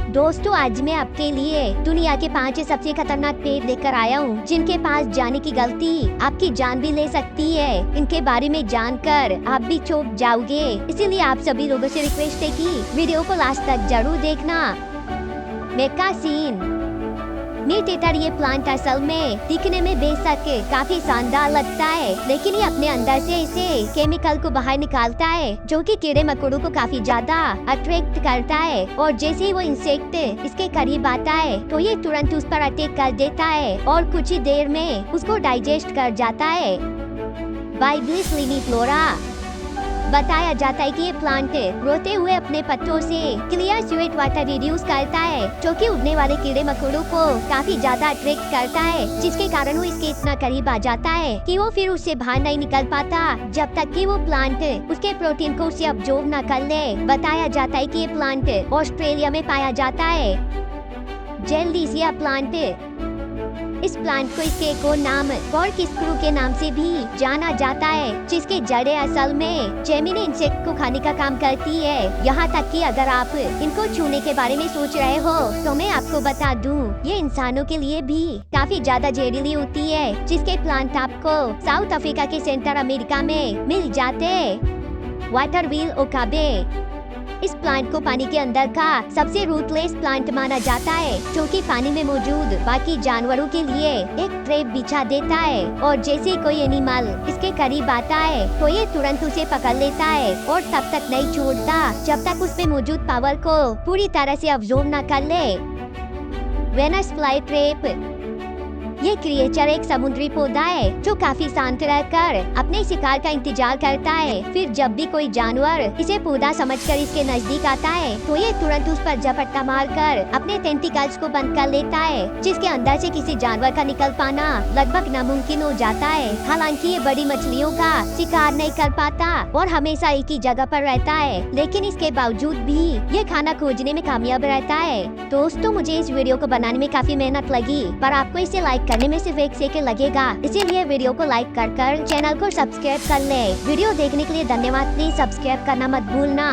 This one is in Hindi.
दोस्तों, आज मैं आपके लिए दुनिया के 5 सबसे खतरनाक पेड़ लेकर आया हूँ, जिनके पास जाने की गलती आपकी जान भी ले सकती है। इनके बारे में जानकर आप भी चौंक जाओगे। इसीलिए आप सभी लोगों से रिक्वेस्ट है कि वीडियो को लास्ट तक जरूर देखना। मेकासीन मीट ईटर ये प्लांट असल में दिखने में बेशक काफी शानदार लगता है, लेकिन ये अपने अंदर से इसे केमिकल को बाहर निकालता है, जो कि कीड़े मकोड़ों को काफी ज्यादा अट्रैक्ट करता है। और जैसे ही वो इंसेक्ट इसके करीब आता है तो ये तुरंत उस पर अटैक कर देता है और कुछ ही देर में उसको डाइजेस्ट कर जाता है। बाइब्लिस लिनीफ्लोरा बताया जाता है कि ये प्लांट रोते हुए अपने पत्तों से क्लियर स्वीट वाटर रिड्यूस करता है, जो कि उड़ने वाले कीड़े मकोड़ों को काफी ज्यादा अट्रैक्ट करता है, जिसके कारण वो इसके इतना करीब आ जाता है कि वो फिर उससे बाहर नहीं निकल पाता जब तक कि वो प्लांट उसके प्रोटीन को उससे अब्जॉर्ब न कर ले। बताया जाता है कि ये प्लांट ऑस्ट्रेलिया में पाया जाता है। जेलडीसिया प्लांट इस प्लांट को इसके एक और नाम कॉर्क स्क्रू के नाम से भी जाना जाता है, जिसके जड़ें असल में जेमिनी इंसेक्ट को खाने का काम करती है। यहाँ तक कि अगर आप इनको छूने के बारे में सोच रहे हो तो मैं आपको बता दूं, ये इंसानों के लिए भी काफी ज्यादा जहरीली होती है, जिसके प्लांट आपको साउथ अफ्रीका के सेंटर अमेरिका में मिल जाते हैं। वाटर व्हील ओकाबे इस प्लांट को पानी के अंदर का सबसे रूटलेस प्लांट माना जाता है, जो कि पानी में मौजूद बाकी जानवरों के लिए एक ट्रैप बिछा देता है। और जैसे ही कोई एनिमल इसके करीब आता है तो ये तुरंत उसे पकड़ लेता है और तब तक नहीं छोड़ता जब तक उसमें मौजूद पावर को पूरी तरह से अब्जॉर्ब न कर ले। वेनस फ्लाई ट्रैप ये क्रिएचर एक समुद्री पौधा है जो काफी शांत रहकर अपने शिकार का इंतजार करता है। फिर जब भी कोई जानवर इसे पौधा समझकर इसके नजदीक आता है तो ये तुरंत उस पर झपट्टा मारकर अपने टेंटिकल्स को बंद कर लेता है, जिसके अंदर से किसी जानवर का निकल पाना लगभग नामुमकिन हो जाता है। हालांकि ये बड़ी मछलियों का शिकार नहीं कर पाता और हमेशा एक ही जगह पर रहता है, लेकिन इसके बावजूद भी ये खाना खोजने में कामयाब रहता है। दोस्तों, मुझे इस वीडियो को बनाने में काफी मेहनत लगी, पर आपको इसे लाइक करने में सिर्फ 1 सेकंड लगेगा, इसीलिए वीडियो को लाइक कर चैनल को सब्सक्राइब कर ले। वीडियो देखने के लिए धन्यवाद। प्लीज सब्सक्राइब करना मत भूलना।